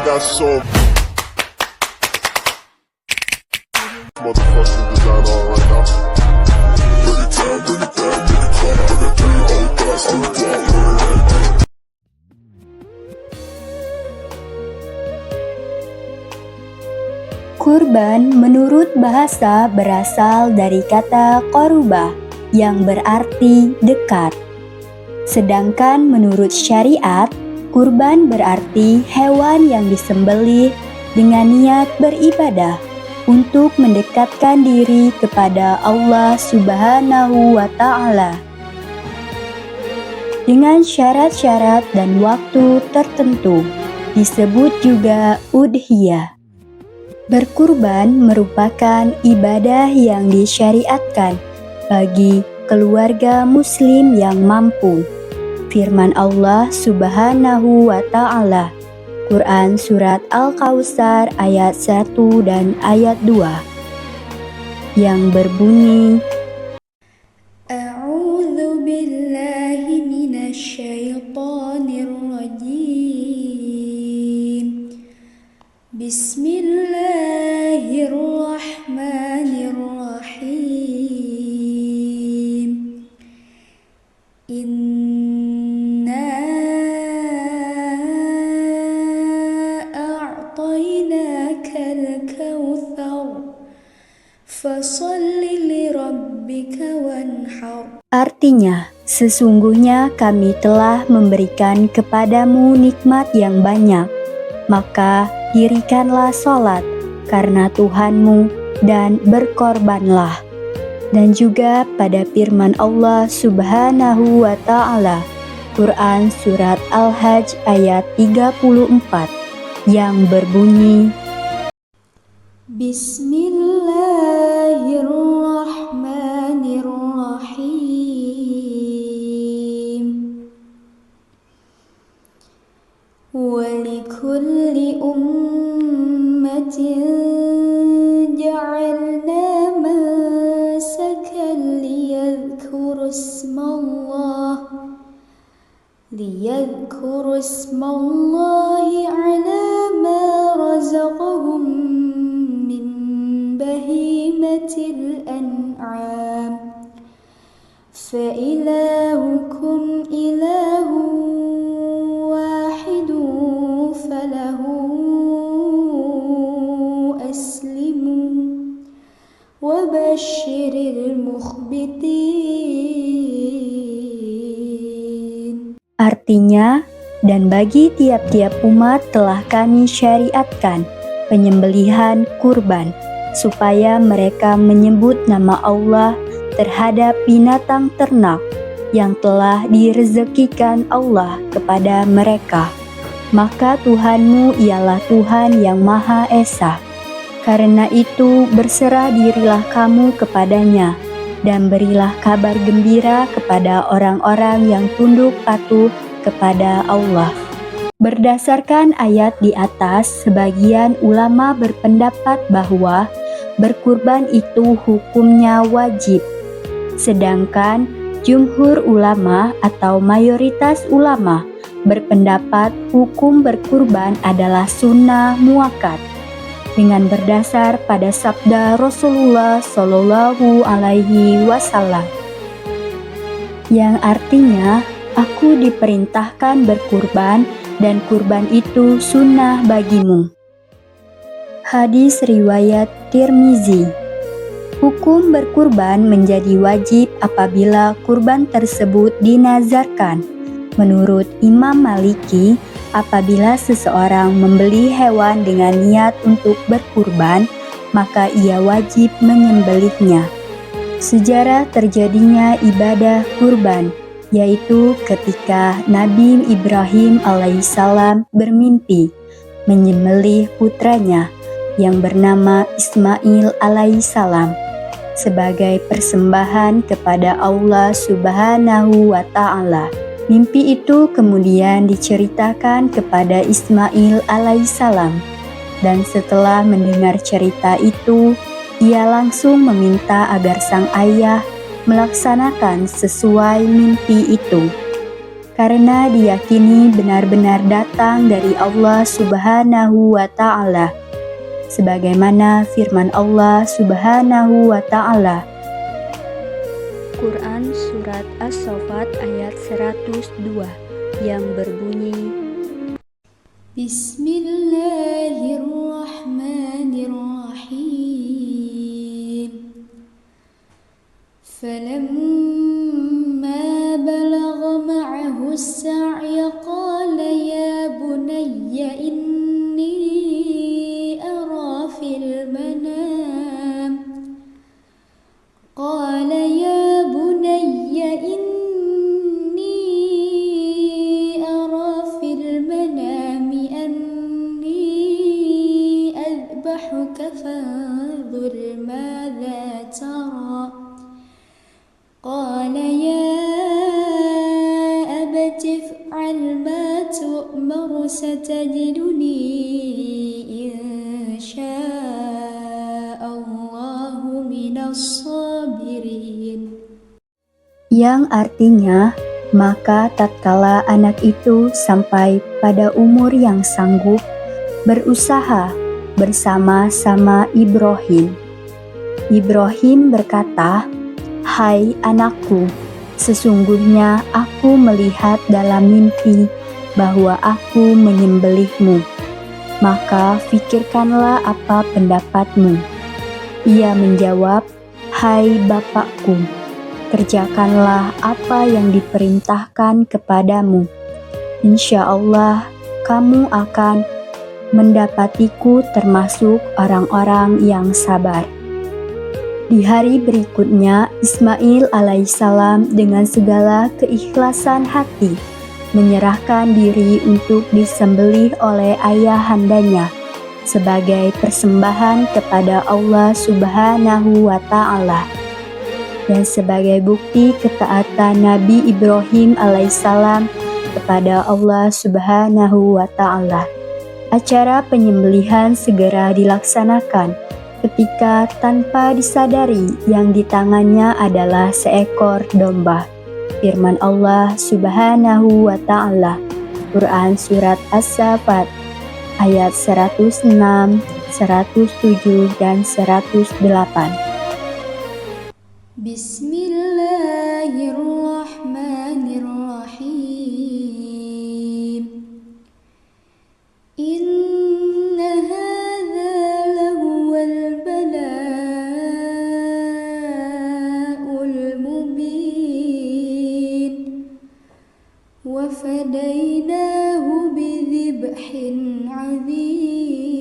got so motherfucking design on right now. Bring it down, bring it down, make it clap. I got 3 old guys to the block. Kurban menurut bahasa berasal dari kata qorubah yang berarti dekat. Sedangkan menurut syariat, kurban berarti hewan yang disembelih dengan niat beribadah untuk mendekatkan diri kepada Allah Subhanahu wa Ta'ala dengan syarat-syarat dan waktu tertentu, disebut juga udhiyah. Berkurban merupakan ibadah yang disyariatkan bagi keluarga muslim yang mampu. Firman Allah Subhanahu wa Ta'ala, Quran Surat Al-Kautsar ayat 1 dan ayat 2 yang berbunyi, A'udzu billahi minasy syaithanir rajim. Bismillahirrahmanirrahim. Inna a'tainakal kautsar fasholli lirabbika wanhar. Artinya, sesungguhnya kami telah memberikan kepadamu nikmat yang banyak, maka dirikanlah sholat karena Tuhanmu dan berkorbanlah. Dan juga pada firman Allah Subhanahu wa Ta'ala, Quran Surat Al-Hajj ayat 34 yang berbunyi, Bismillahirrahmanirrahim. Walikulli ummatin ja'alna mansakan liyadhkuru ismallahi ala ma razaqahum min bahimatil an'am. Fa ilahukum ilahun wahidun falahu aslimu wa basyiril mukhbitin. Artinya, dan bagi tiap-tiap umat telah kami syariatkan penyembelihan kurban, supaya mereka menyebut nama Allah terhadap binatang ternak yang telah direzekikan Allah kepada mereka. Maka Tuhanmu ialah Tuhan yang Maha Esa. Karena itu berserah dirilah kamu kepadanya, dan berilah kabar gembira kepada orang-orang yang tunduk patuh kepada Allah. Berdasarkan ayat di atas, sebagian ulama berpendapat bahwa berkurban itu hukumnya wajib. Sedangkan jumhur ulama atau mayoritas ulama berpendapat hukum berkurban adalah sunnah muakkad dengan berdasar pada sabda Rasulullah Shallallahu Alaihi Wasallam yang artinya, aku diperintahkan berkurban dan kurban itu sunnah bagimu. Hadis riwayat Tirmizi. Hukum berkurban menjadi wajib apabila kurban tersebut dinazarkan. Menurut Imam Maliki, apabila seseorang membeli hewan dengan niat untuk berkurban, maka ia wajib menyembelihnya. Sejarah terjadinya ibadah kurban, yaitu ketika Nabi Ibrahim alaihissalam bermimpi menyembelih putranya yang bernama Ismail alaihissalam sebagai persembahan kepada Allah Subhanahu wa Ta'ala. Mimpi itu kemudian diceritakan kepada Ismail alaihissalam, dan setelah mendengar cerita itu, ia langsung meminta agar sang ayah melaksanakan sesuai mimpi itu. karena diyakini benar-benar datang dari Allah Subhanahu wa Ta'ala. Sebagaimana firman Allah Subhanahu wa Ta'ala. Quran Surat As-Saffat ayat 102 yang berbunyi, Bismillahirrahmanirrahim. Falamma balagha ma'ahu as-sa'ya qala ya bunayya inni ara fil manam qala ya bunayya inni ara fil manami anni adbahuka fanzur madza tara qala ya abati if'al ma tu'mar satajiduni insya'allahu minas sabirin. Yang artinya, maka tatkala anak itu sampai pada umur yang sanggup, berusaha bersama-sama Ibrahim. Ibrahim berkata, Hai anakku, sesungguhnya aku melihat dalam mimpi bahwa aku menyembelihmu. Maka fikirkanlah apa pendapatmu. Ia menjawab, Hai bapakku, kerjakanlah apa yang diperintahkan kepadamu. Insya Allah kamu akan mendapatiku termasuk orang-orang yang sabar. Di hari berikutnya, Ismail alaihissalam dengan segala keikhlasan hati menyerahkan diri untuk disembelih oleh ayahandanya sebagai persembahan kepada Allah Subhanahu wa Ta'ala dan sebagai bukti ketaatan Nabi Ibrahim alaihissalam kepada Allah Subhanahu wa Ta'ala. Acara penyembelihan segera dilaksanakan ketika tanpa disadari yang di tangannya adalah seekor domba. Firman Allah Subhanahu wa Ta'ala, Quran Surat As-Saffat ayat 106, 107, dan 108. Bismillahirrahmanirrahim. Inna hadza lahuwal bala'ul mubin wa fadaynahu bidhibhin 'adzim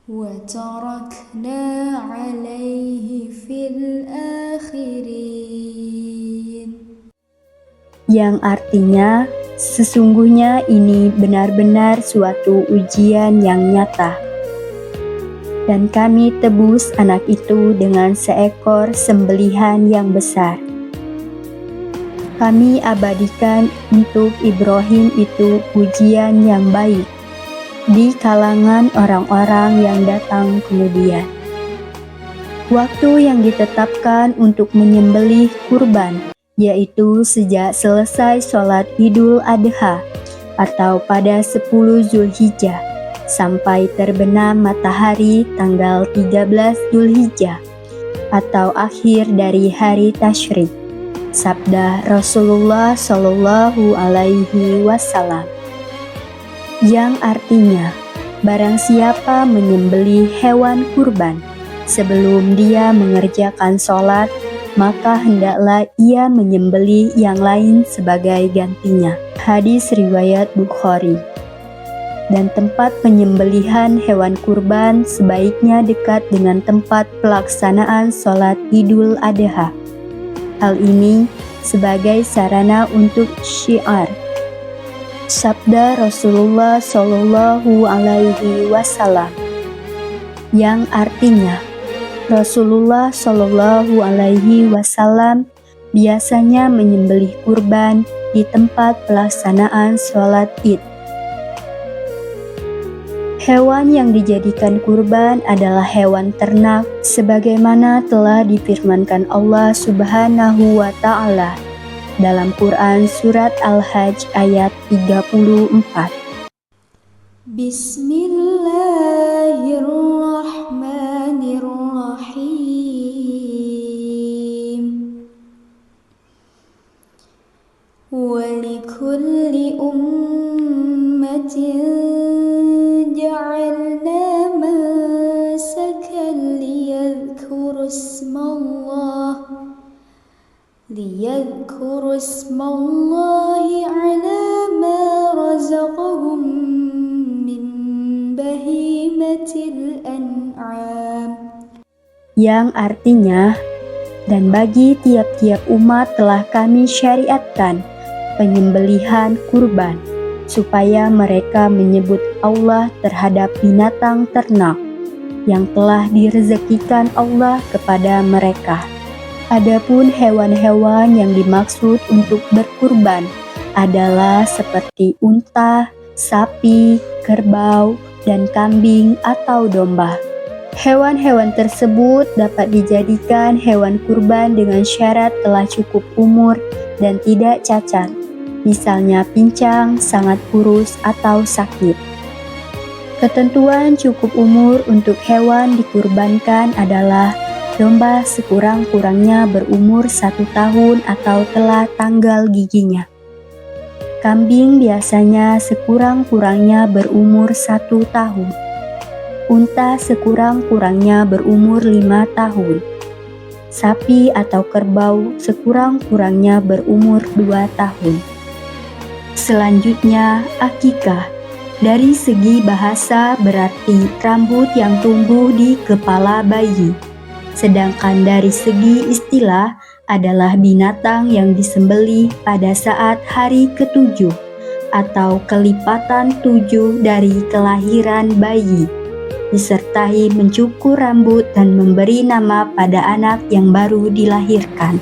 wa tarakna 'alaihi fil akhirin. Yang artinya, sesungguhnya ini benar-benar suatu ujian yang nyata. Dan kami tebus anak itu dengan seekor sembelihan yang besar. Kami abadikan untuk Ibrahim itu pujian yang baik di kalangan orang-orang yang datang kemudian. Waktu yang ditetapkan untuk menyembelih kurban yaitu sejak selesai sholat Idul Adha atau pada 10 Zulhijjah sampai terbenam matahari tanggal 13 Zulhijjah atau akhir dari hari tasyrik. Sabda Rasulullah Shallallahu Alaihi Wasallam yang artinya, barang siapa menyembelih hewan kurban sebelum dia mengerjakan sholat, maka hendaklah ia menyembelih yang lain sebagai gantinya. Hadis riwayat Bukhari. Dan tempat penyembelihan hewan kurban sebaiknya dekat dengan tempat pelaksanaan sholat Idul Adha. Hal ini sebagai sarana untuk syiar. Sabda Rasulullah Shallallahu Alaihi Wasallam yang artinya, Rasulullah Shallallahu Alaihi Wasallam biasanya menyembelih kurban di tempat pelaksanaan sholat Id. Hewan yang dijadikan kurban adalah hewan ternak, sebagaimana telah difirmankan Allah Subhanahu wa Ta'ala dalam Quran surat Al-Hajj ayat 34. Bismillahirrahmanirrahim. Walikulli ummatin ja'alna mansakan liyadhkuru ismallahi ala ma razaqahum min bahimatil an'am, yang artinya, dan bagi tiap-tiap umat telah kami syariatkan penyembelihan kurban, supaya mereka menyebut Allah terhadap binatang ternak yang telah direzekikan Allah kepada mereka. Adapun hewan-hewan yang dimaksud untuk berkurban adalah seperti unta, sapi, kerbau, dan kambing atau domba. Hewan-hewan tersebut dapat dijadikan hewan kurban dengan syarat telah cukup umur dan tidak cacat, misalnya pincang, sangat kurus, atau sakit. Ketentuan cukup umur untuk hewan dikurbankan adalah domba sekurang-kurangnya berumur 1 tahun atau telah tanggal giginya. Kambing biasanya sekurang-kurangnya berumur 1 tahun. Unta sekurang-kurangnya berumur 5 tahun. Sapi atau kerbau sekurang-kurangnya berumur 2 tahun. Selanjutnya, akikah. Dari segi bahasa berarti rambut yang tumbuh di kepala bayi. Sedangkan dari segi istilah adalah binatang yang disembelih pada saat hari ke-7 atau kelipatan 7 dari kelahiran bayi, disertai mencukur rambut dan memberi nama pada anak yang baru dilahirkan.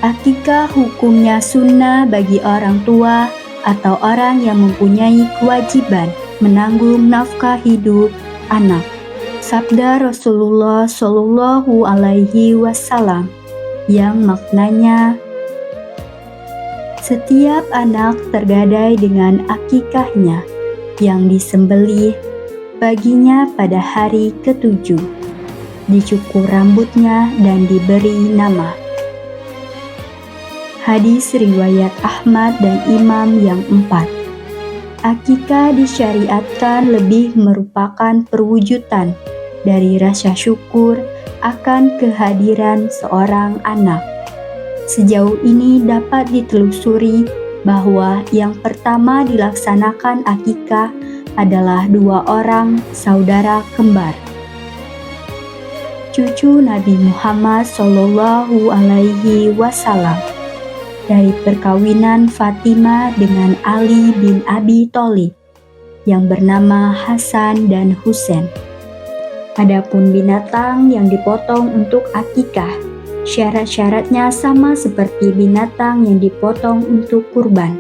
Akikah hukumnya sunnah bagi orang tua atau orang yang mempunyai kewajiban menanggung nafkah hidup anak. Sabda Rasulullah Shallallahu Alaihi Wasallam yang maknanya, setiap anak tergadai dengan akikahnya yang disembelih baginya pada hari ke-7, dicukur rambutnya dan diberi nama. Hadis riwayat Ahmad dan Imam yang 4. Akikah disyariatkan lebih merupakan perwujudan dari rasa syukur akan kehadiran seorang anak. Sejauh ini dapat ditelusuri bahwa yang pertama dilaksanakan akikah adalah 2 orang saudara kembar, cucu Nabi Muhammad Shallallahu Alaihi Wasallam, dari perkawinan Fatimah dengan Ali bin Abi Thalib yang bernama Hasan dan Husain. Adapun binatang yang dipotong untuk akikah, syarat-syaratnya sama seperti binatang yang dipotong untuk kurban.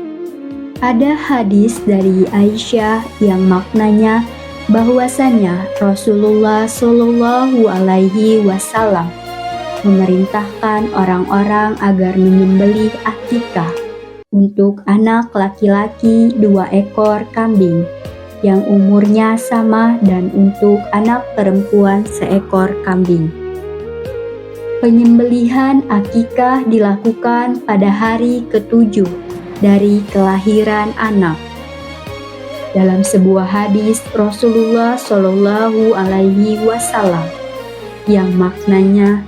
Ada hadis dari Aisyah yang maknanya bahwasannya Rasulullah Shallallahu Alaihi Wasallam memerintahkan orang-orang agar menyembelih akikah untuk anak laki-laki 2 ekor kambing yang umurnya sama dan untuk anak perempuan 1 ekor kambing. Penyembelihan akikah dilakukan pada hari ke-7 dari kelahiran anak. Dalam sebuah hadis Rasulullah Shallallahu Alaihi Wasallam yang maknanya,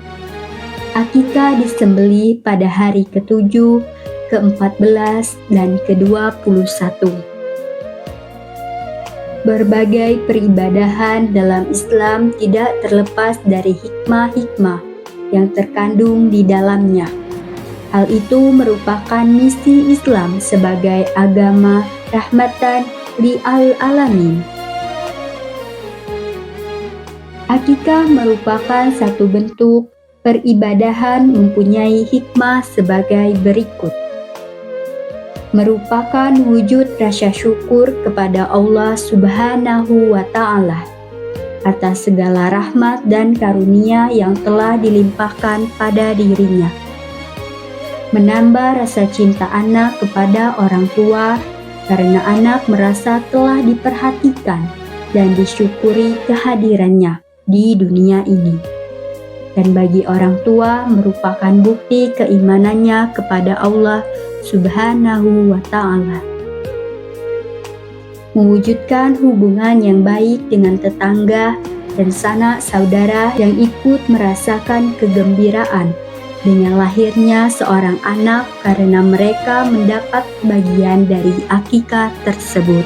akikah disembelih pada hari ke-7, ke-14, dan ke-21. Berbagai peribadahan dalam Islam tidak terlepas dari hikmah-hikmah yang terkandung di dalamnya. Hal itu merupakan misi Islam sebagai agama rahmatan lil alamin. Akikah merupakan satu bentuk peribadahan mempunyai hikmah sebagai berikut. Merupakan wujud rasa syukur kepada Allah Subhanahu wa Ta'ala atas segala rahmat dan karunia yang telah dilimpahkan pada dirinya. menambah rasa cinta anak kepada orang tua karena anak merasa telah diperhatikan dan disyukuri kehadirannya di dunia ini. Dan bagi orang tua merupakan bukti keimanannya kepada Allah Subhanahu wa Ta'ala. Mewujudkan hubungan yang baik dengan tetangga dan sanak saudara yang ikut merasakan kegembiraan dengan lahirnya seorang anak karena mereka mendapat bagian dari akikah tersebut.